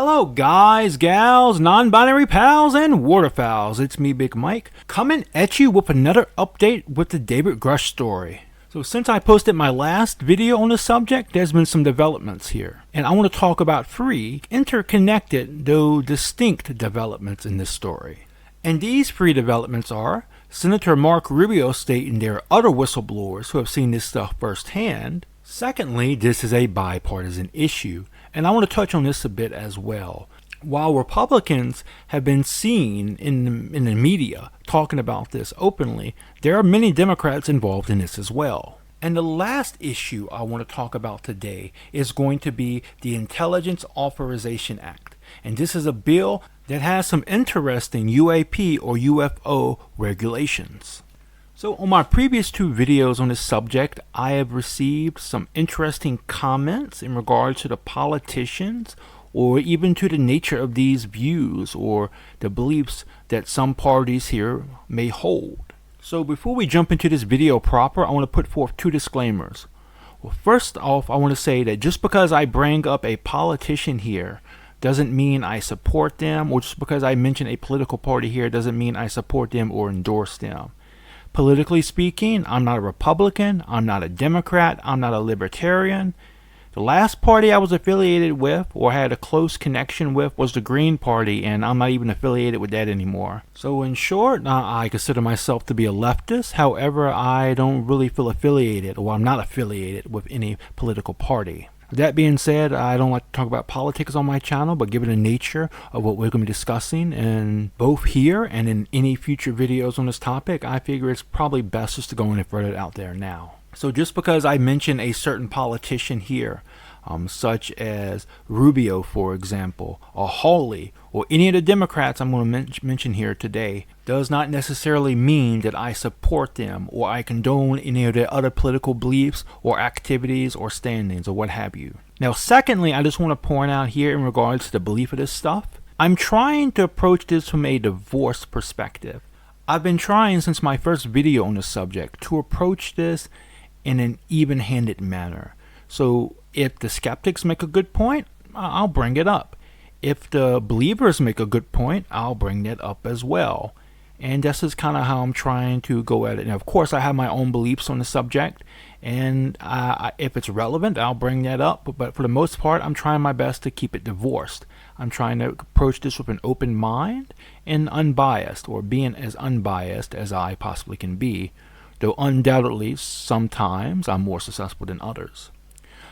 Hello guys, gals, non-binary pals, and waterfowls. It's me, Big Mike, coming at you with another update with the David Grusch story. So since I posted my last video on the subject, there's been some developments here. And I want to talk about three interconnected, though distinct developments in this story. And these three developments are Senator Marc Rubio stating there are other whistleblowers who have seen this stuff firsthand. Secondly, this is a bipartisan issue, and I want to touch on this a bit as well. While Republicans have been seen in the media talking about this openly, there are many Democrats involved in this as well. And the last issue I want to talk about today is going to be the Intelligence Authorization Act. And this is a bill that has some interesting UAP or UFO regulations. So on my previous two videos on this subject, I have received some interesting comments in regards to the politicians or even to the nature of these views or the beliefs that some parties here may hold. So before we jump into this video proper, I want to put forth two disclaimers. Well, first off, I want to say that just because I bring up a politician here doesn't mean I support them, or just because I mention a political party here doesn't mean I support them or endorse them. Politically speaking, I'm not a Republican, I'm not a Democrat, I'm not a Libertarian. The last party I was affiliated with or had a close connection with was the Green Party, and I'm not even affiliated with that anymore. So in short, I consider myself to be a leftist. However, I don't really feel affiliated, or I'm not affiliated with any political party. That being said, I don't like to talk about politics on my channel, but given the nature of what we're going to be discussing, and both here and in any future videos on this topic, I figure it's probably best just to go in and further it out there now. So just because I mention a certain politician here, such as Rubio, for example, or Hawley, or any of the Democrats I'm going to mention here today, does not necessarily mean that I support them or I condone any of their other political beliefs or activities or standings or what have you. Now, secondly, I just want to point out here in regards to the belief of this stuff, I'm trying to approach this from a divorce perspective. I've been trying since my first video on the subject to approach this in an even-handed manner. So if the skeptics make a good point, I'll bring it up. If the believers make a good point, I'll bring that up as well. And this is kind of how I'm trying to go at it. Now, of course, I have my own beliefs on the subject, and if it's relevant, I'll bring that up. But for the most part, I'm trying my best to keep it divorced. I'm trying to approach this with an open mind and unbiased, or being as unbiased as I possibly can be, though undoubtedly sometimes I'm more successful than others.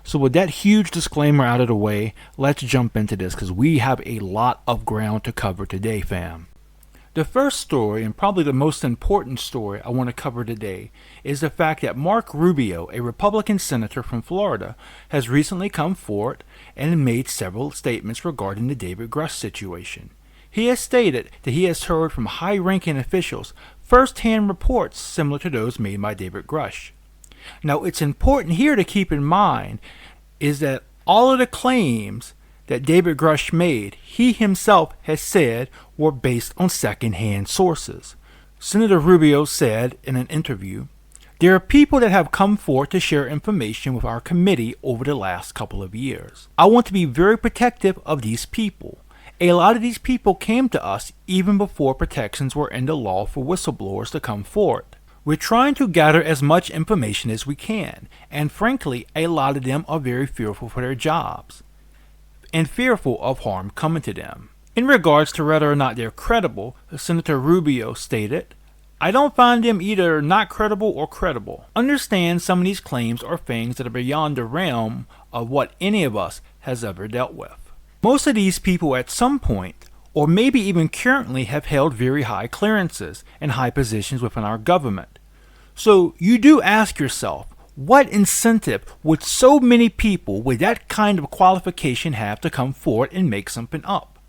So with that huge disclaimer out of the way, let's jump into this because we have a lot of ground to cover today, fam. The first story, and probably the most important story I want to cover today, is the fact that Marc Rubio, a Republican senator from Florida, has recently come forward and made several statements regarding the David Grusch situation. He has stated that he has heard from high-ranking officials first-hand reports similar to those made by David Grusch. Now, it's important here to keep in mind is that all of the claims that David Grusch made, he himself has said were based on second-hand sources. Senator Rubio said in an interview, "There are people that have come forward to share information with our committee over the last couple of years. I want to be very protective of these people. A lot of these people came to us even before protections were in the law for whistleblowers to come forward. We're trying to gather as much information as we can, and frankly, a lot of them are very fearful for their jobs and fearful of harm coming to them." In regards to whether or not they're credible, Senator Rubio stated, "I don't find them either not credible or credible. Understand some of these claims are things that are beyond the realm of what any of us has ever dealt with. Most of these people at some point, or maybe even currently, have held very high clearances and high positions within our government. So you do ask yourself, what incentive would so many people with that kind of qualification have to come forward and make something up?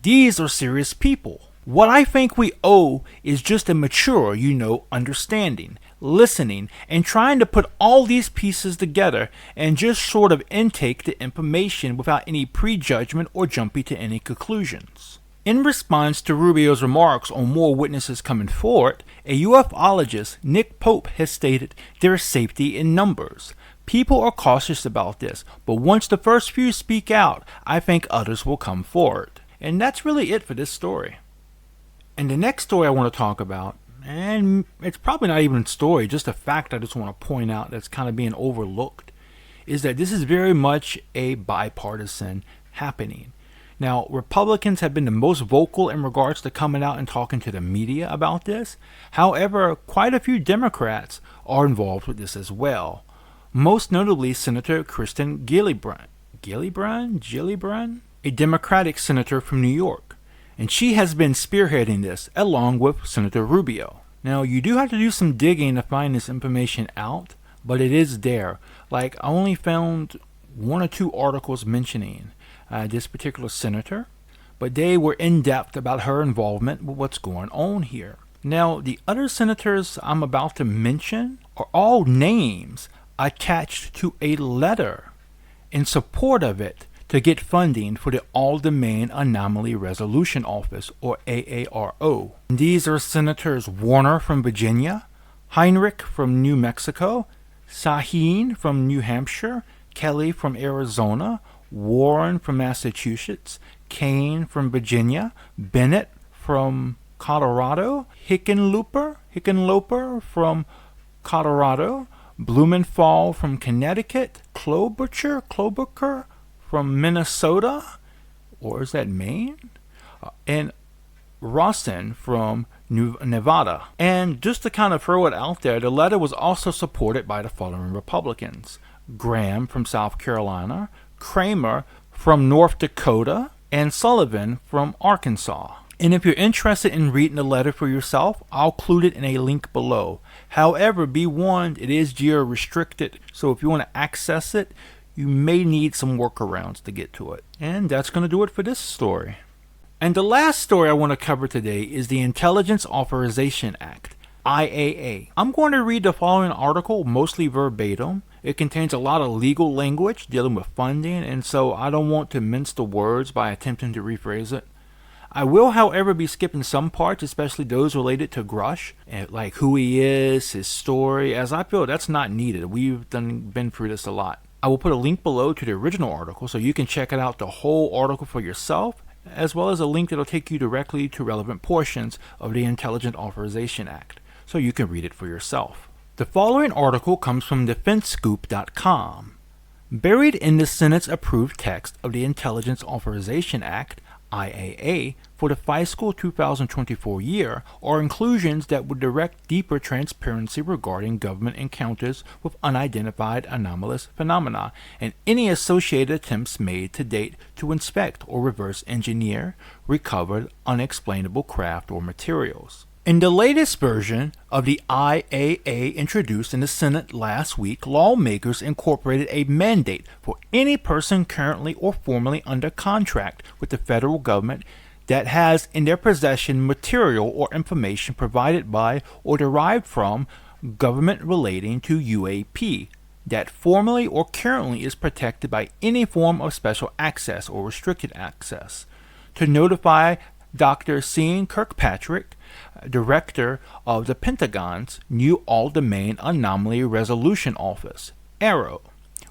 These are serious people. What I think we owe is just a mature, understanding, listening, and trying to put all these pieces together and just sort of intake the information without any prejudgment or jumping to any conclusions." In response to Rubio's remarks on more witnesses coming forward, a ufologist, Nick Pope, has stated there is safety in numbers. People are cautious about this, but once the first few speak out, I think others will come forward. And that's really it for this story. And the next story I want to talk about, and it's probably not even a story, just a fact I just want to point out that's kind of being overlooked, is that this is very much a bipartisan happening. Now, Republicans have been the most vocal in regards to coming out and talking to the media about this. However, quite a few Democrats are involved with this as well. Most notably, Senator Kristen Gillibrand, a Democratic senator from New York. And she has been spearheading this, along with Senator Rubio. Now, you do have to do some digging to find this information out, but it is there. Like, I only found 1 or 2 articles mentioning this particular senator, but they were in depth about her involvement with what's going on here. Now, the other senators I'm about to mention are all names attached to a letter in support of it to get funding for the All-Domain Anomaly Resolution Office, or AARO. These are Senators Warner from Virginia, Heinrich from New Mexico, Sahin from New Hampshire, Kelly from Arizona, Warren from Massachusetts, Kane from Virginia, Bennett from Colorado, Hickenlooper from Colorado, Blumenthal from Connecticut, Klobuchar from Minnesota, or is that Maine? And Rossen from Nevada. And just to kind of throw it out there, the letter was also supported by the following Republicans: Graham from South Carolina, Kramer from North Dakota, and Sullivan from Arkansas. And if you're interested in reading the letter for yourself, I'll include it in a link below. However, be warned, it is geo-restricted, so if you want to access it, you may need some workarounds to get to it. And that's going to do it for this story. And the last story I want to cover today is the Intelligence Authorization Act, IAA. I'm going to read the following article, mostly verbatim. It contains a lot of legal language dealing with funding, and so I don't want to mince the words by attempting to rephrase it. I will, however, be skipping some parts, especially those related to Grusch, and like who he is, his story, as I feel that's not needed. We've been through this a lot. I will put a link below to the original article so you can check it out, the whole article for yourself, as well as a link that will take you directly to relevant portions of the Intelligence Authorization Act, so you can read it for yourself. The following article comes from DefenseScoop.com. Buried in the Senate's approved text of the Intelligence Authorization Act, IAA, for the fiscal 2024 year are inclusions that would direct deeper transparency regarding government encounters with unidentified anomalous phenomena and any associated attempts made to date to inspect or reverse engineer recovered unexplainable craft or materials. In the latest version of the IAA introduced in the Senate last week, lawmakers incorporated a mandate for any person currently or formerly under contract with the federal government that has in their possession material or information provided by or derived from government relating to UAP that formally or currently is protected by any form of special access or restricted access, to notify Dr. Sean Kirkpatrick, Director of the Pentagon's new All-Domain Anomaly Resolution Office, AARO,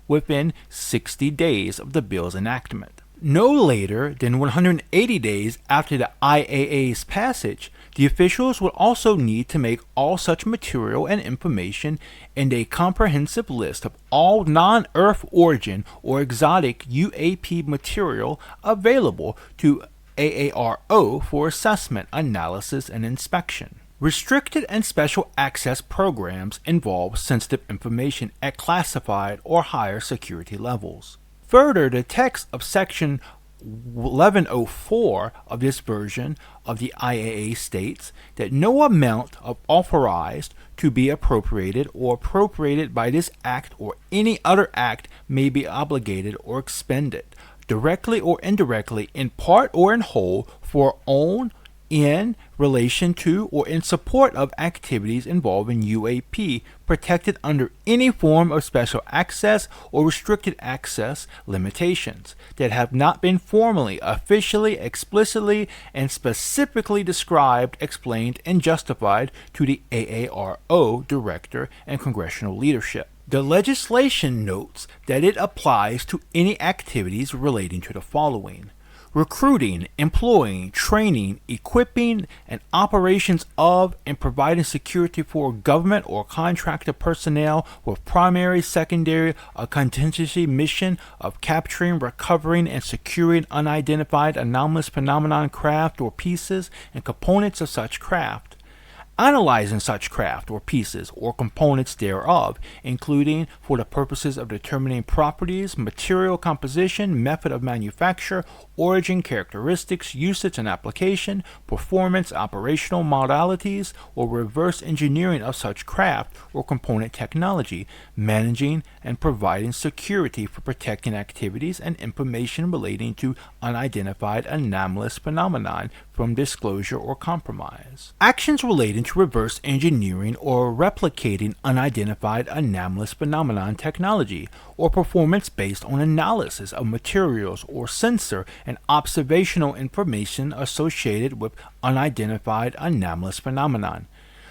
within 60 days of the bill's enactment. No later than 180 days after the IAA's passage, the officials would also need to make all such material and information and a comprehensive list of all non-Earth origin or exotic UAP material available to AARO for assessment, analysis, and inspection. Restricted and special access programs involve sensitive information at classified or higher security levels. Further, the text of Section 1104 of this version of the IAA states that no amount of authorized to be appropriated or appropriated by this act or any other act may be obligated or expended, directly or indirectly, in part or in whole, for own, in relation to, or in support of activities involving UAP protected under any form of special access or restricted access limitations that have not been formally, officially, explicitly, and specifically described, explained, and justified to the AARO Director and Congressional leadership. The legislation notes that it applies to any activities relating to the following: recruiting, employing, training, equipping, and operations of and providing security for government or contracted personnel with primary, secondary, or contingency mission of capturing, recovering, and securing unidentified anomalous phenomenon craft or pieces and components of such craft, analyzing such craft or pieces or components thereof, including for the purposes of determining properties, material composition, method of manufacture, origin, characteristics, usage and application, performance, operational modalities, or reverse engineering of such craft or component technology, managing and providing security for protecting activities and information relating to unidentified anomalous phenomenon from disclosure or compromise. Actions relating to reverse engineering or replicating unidentified anomalous phenomenon technology, or performance based on analysis of materials or sensor and observational information associated with unidentified anomalous phenomenon.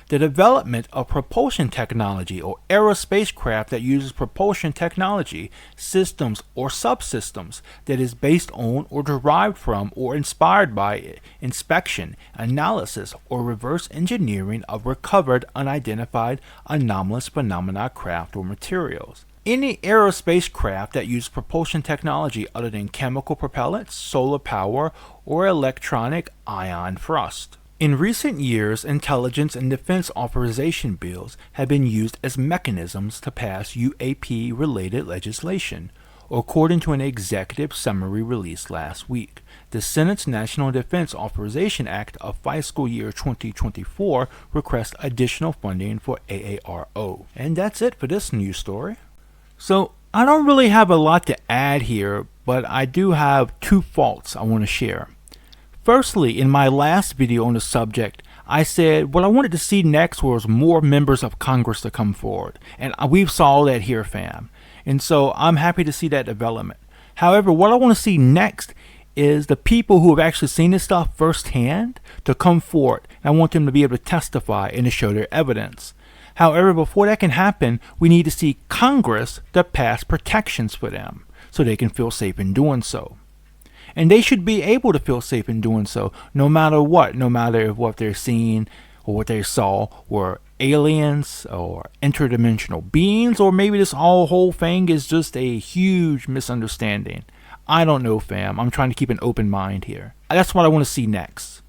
The development of propulsion technology or aerospace craft that uses propulsion technology, systems or subsystems that is based on or derived from or inspired by inspection, analysis, or reverse engineering of recovered unidentified anomalous phenomena craft or materials. Any aerospace craft that uses propulsion technology other than chemical propellants, solar power, or electronic ion thrust. In recent years, intelligence and defense authorization bills have been used as mechanisms to pass UAP-related legislation, according to an executive summary released last week. The Senate's National Defense Authorization Act of fiscal year 2024 requests additional funding for AARO. And that's it for this news story. So, I don't really have a lot to add here, but I do have two thoughts I want to share. Firstly, in my last video on the subject, I said what I wanted to see next was more members of Congress to come forward. And we saw that here, fam. And so I'm happy to see that development. However, what I want to see next is the people who have actually seen this stuff firsthand to come forward. I want them to be able to testify and to show their evidence. However, before that can happen, we need to see Congress to pass protections for them so they can feel safe in doing so. And they should be able to feel safe in doing so, no matter what, no matter if what they're seeing or what they saw were aliens or interdimensional beings, or maybe this whole thing is just a huge misunderstanding. I don't know, fam. I'm trying to keep an open mind here. That's what I want to see next.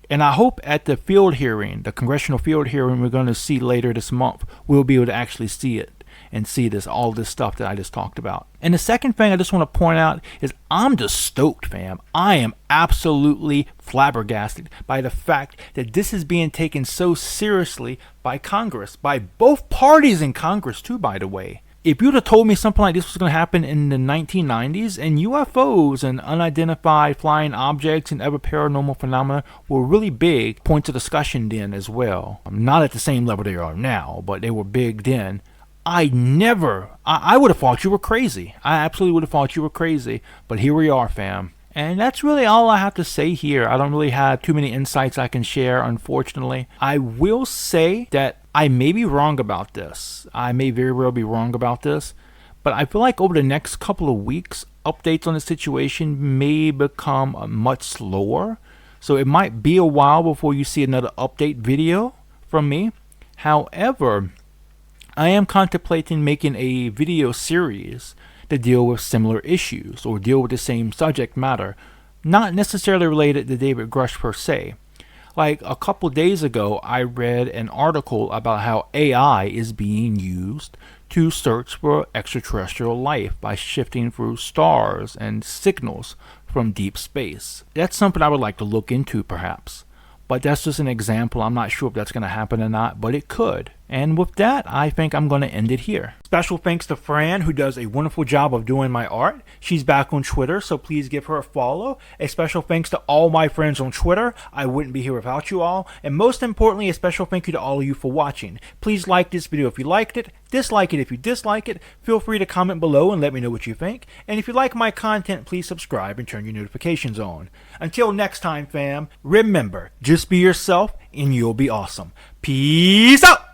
And I hope at the field hearing, the congressional field hearing we're going to see later this month, we'll be able to actually see it and see all this stuff that I just talked about. And the second thing I just want to point out is I'm just stoked, fam. I am absolutely flabbergasted by the fact that this is being taken so seriously by Congress, by both parties in Congress too, by the way. If you'd have told me something like this was going to happen in the 1990s, and UFOs and unidentified flying objects and other paranormal phenomena were really big points of discussion then as well. Not at the same level they are now, but they were big then. I would have thought you were crazy. I absolutely would have thought you were crazy. But here we are, fam. And that's really all I have to say here. I don't really have too many insights I can share, unfortunately. I will say that I may be wrong about this. I may very well be wrong about this. But I feel like over the next couple of weeks, updates on the situation may become much slower. So it might be a while before you see another update video from me. However, I am contemplating making a video series to deal with similar issues or deal with the same subject matter, not necessarily related to David Grusch per se. Like a couple days ago, I read an article about how AI is being used to search for extraterrestrial life by shifting through stars and signals from deep space. That's something I would like to look into, perhaps. But that's just an example. I'm not sure if that's going to happen or not, but it could. And with that, I think I'm going to end it here. Special thanks to Fran, who does a wonderful job of doing my art. She's back on Twitter, so please give her a follow. A special thanks to all my friends on Twitter. I wouldn't be here without you all. And most importantly, a special thank you to all of you for watching. Please like this video if you liked it. Dislike it if you dislike it. Feel free to comment below and let me know what you think. And if you like my content, please subscribe and turn your notifications on. Until next time, fam, remember, just be yourself and you'll be awesome. Peace out!